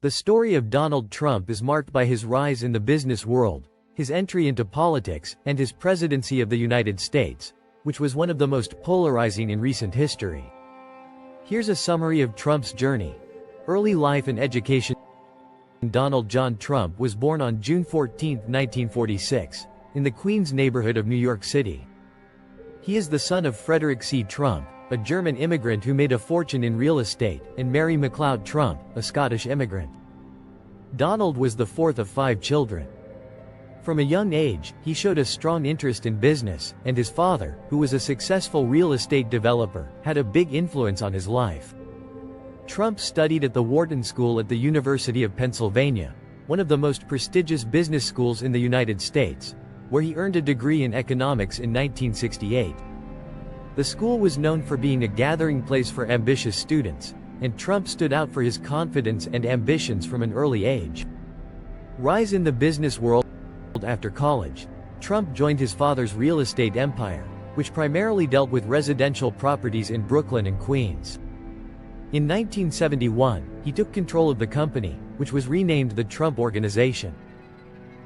The story of Donald Trump is marked by his rise in the business world, his entry into politics, and his presidency of the United States, which was one of the most polarizing in recent history. Here's a summary of Trump's journey. Early life and education. Donald John Trump was born on June 14, 1946, in the Queens neighborhood of New York City. He is the son of Frederick C. Trump, a German immigrant who made a fortune in real estate, and Mary MacLeod Trump, a Scottish immigrant. Donald was the fourth of 5 children. From a young age, he showed a strong interest in business, and his father, who was a successful real estate developer, had a big influence on his life. Trump studied at the Wharton School at the University of Pennsylvania, one of the most prestigious business schools in the United States, where he earned a degree in economics in 1968. The school was known for being a gathering place for ambitious students, and Trump stood out for his confidence and ambitions from an early age. Rise in the business world. After college, Trump joined his father's real estate empire, which primarily dealt with residential properties in Brooklyn and Queens. In 1971, he took control of the company, which was renamed the Trump Organization.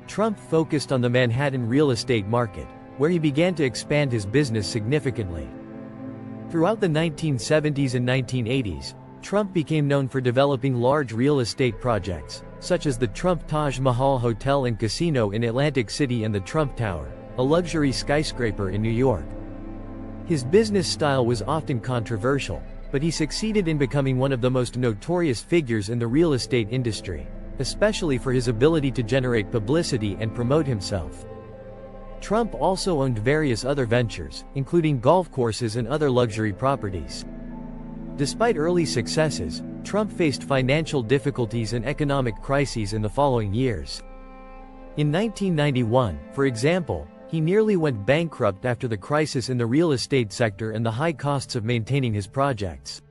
Trump focused on the Manhattan real estate market, where he began to expand his business significantly. Throughout the 1970s and 1980s, Trump became known for developing large real estate projects, such as the Trump Taj Mahal Hotel and Casino in Atlantic City and the Trump Tower, a luxury skyscraper in New York. His business style was often controversial, but he succeeded in becoming one of the most notorious figures in the real estate industry, especially for his ability to generate publicity and promote himself. Trump also owned various other ventures, including golf courses and other luxury properties. Despite early successes, Trump faced financial difficulties and economic crises in the following years. In 1991, for example, he nearly went bankrupt after the crisis in the real estate sector and the high costs of maintaining his projects.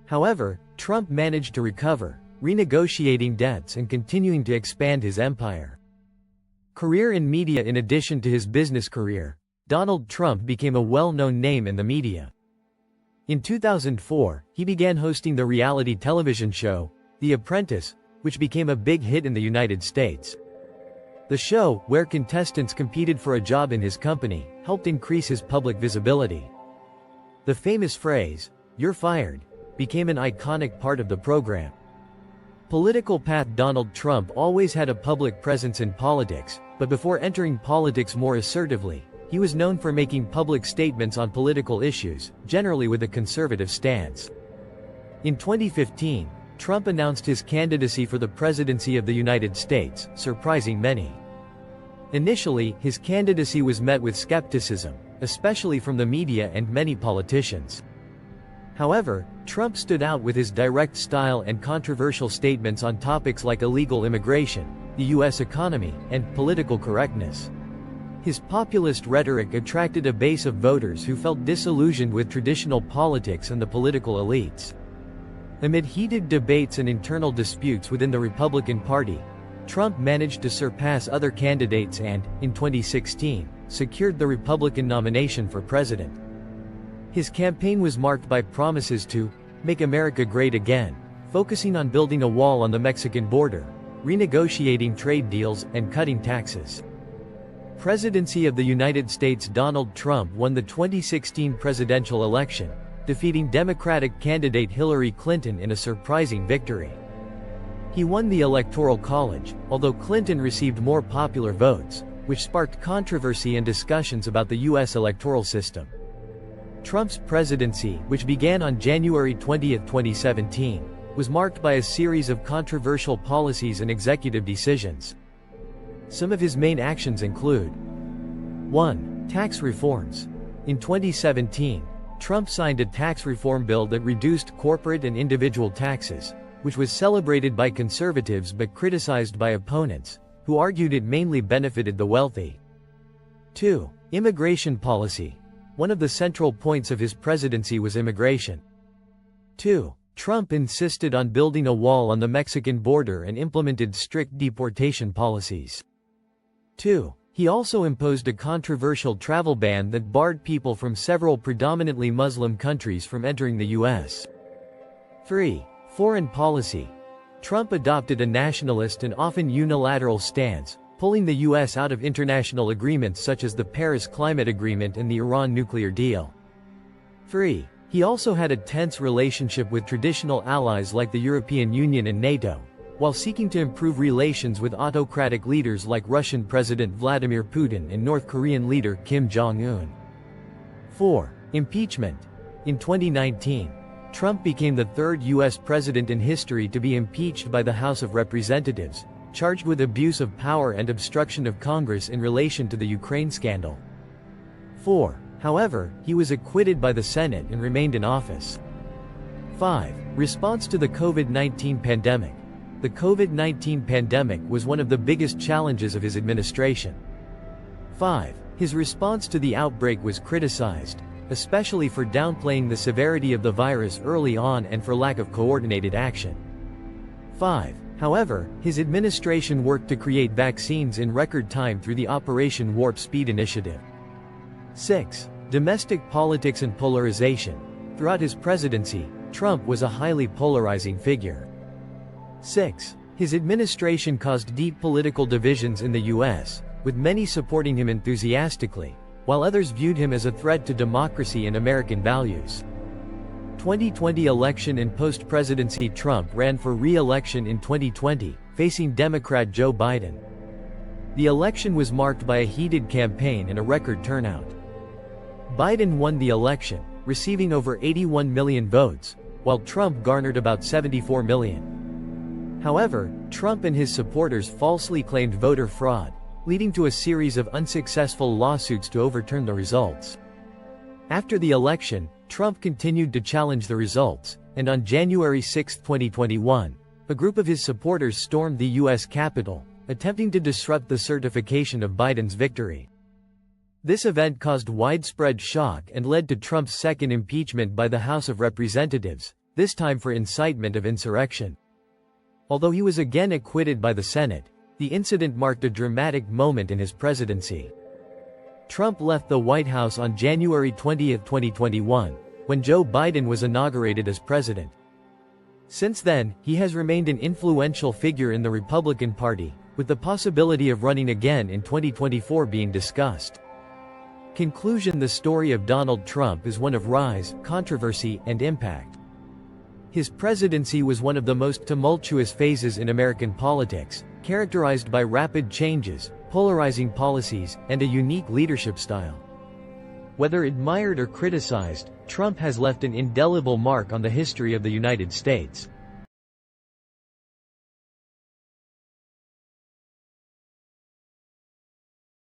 However, Trump managed to recover, renegotiating debts and continuing to expand his empire. Career in media. In addition to his business career, Donald Trump became a well-known name in the media. In 2004, he began hosting the reality television show, The Apprentice, which became a big hit in the United States. The show, where contestants competed for a job in his company, helped increase his public visibility. The famous phrase, "You're fired," became an iconic part of the program. Political path. Donald Trump always had a public presence in politics, but before entering politics more assertively, he was known for making public statements on political issues, generally with a conservative stance. In 2015, Trump announced his candidacy for the presidency of the United States, surprising many. Initially, his candidacy was met with skepticism, especially from the media and many politicians. However, Trump stood out with his direct style and controversial statements on topics like illegal immigration, the U.S. economy, and political correctness. His populist rhetoric attracted a base of voters who felt disillusioned with traditional politics and the political elites. Amid heated debates and internal disputes within the Republican Party, Trump managed to surpass other candidates and, in 2016, secured the Republican nomination for president. His campaign was marked by promises to make America great again, focusing on building a wall on the Mexican border, renegotiating trade deals, and cutting taxes. Presidency of the United States. Donald Trump won the 2016 presidential election, defeating Democratic candidate Hillary Clinton in a surprising victory. He won the Electoral College, although Clinton received more popular votes, which sparked controversy and discussions about the U.S. electoral system. Trump's presidency, which began on January 20, 2017, was marked by a series of controversial policies and executive decisions. Some of his main actions include: 1. Tax reforms. In 2017, Trump signed a tax reform bill that reduced corporate and individual taxes, which was celebrated by conservatives but criticized by opponents, who argued it mainly benefited the wealthy. 2. Immigration policy. One of the central points of his presidency was immigration. 2. Trump insisted on building a wall on the Mexican border and implemented strict deportation policies. 2. He also imposed a controversial travel ban that barred people from several predominantly Muslim countries from entering the U.S. 3. Foreign policy. Trump adopted a nationalist and often unilateral stance, pulling the U.S. out of international agreements such as the Paris Climate Agreement and the Iran nuclear deal. 3. He also had a tense relationship with traditional allies like the European Union and NATO, while seeking to improve relations with autocratic leaders like Russian President Vladimir Putin and North Korean leader Kim Jong-un. 4. Impeachment. In 2019, Trump became the third U.S. president in history to be impeached by the House of Representatives, charged with abuse of power and obstruction of Congress in relation to the Ukraine scandal. 4. However, he was acquitted by the Senate and remained in office. 5. Response to the COVID-19 pandemic. The COVID-19 pandemic was one of the biggest challenges of his administration. 5. His response to the outbreak was criticized, especially for downplaying the severity of the virus early on and for lack of coordinated action. 5. However, his administration worked to create vaccines in record time through the Operation Warp Speed initiative. 6. Domestic politics and polarization. Throughout his presidency, Trump was a highly polarizing figure. 6. His administration caused deep political divisions in the U.S., with many supporting him enthusiastically, while others viewed him as a threat to democracy and American values. 2020 election and post-presidency. Trump ran for re-election in 2020, facing Democrat Joe Biden. The election was marked by a heated campaign and a record turnout. Biden won the election, receiving over 81 million votes, while Trump garnered about 74 million. However, Trump and his supporters falsely claimed voter fraud, leading to a series of unsuccessful lawsuits to overturn the results. After the election, Trump continued to challenge the results, and on January 6, 2021, a group of his supporters stormed the U.S. Capitol, attempting to disrupt the certification of Biden's victory. This event caused widespread shock and led to Trump's second impeachment by the House of Representatives, this time for incitement of insurrection. Although he was again acquitted by the Senate, the incident marked a dramatic moment in his presidency. Trump left the White House on January 20, 2021, when Joe Biden was inaugurated as president. Since then, he has remained an influential figure in the Republican Party, with the possibility of running again in 2024 being discussed. Conclusion. The story of Donald Trump is one of rise, controversy, and impact. His presidency was one of the most tumultuous phases in American politics, characterized by rapid changes, polarizing policies, and a unique leadership style. Whether admired or criticized, Trump has left an indelible mark on the history of the United States.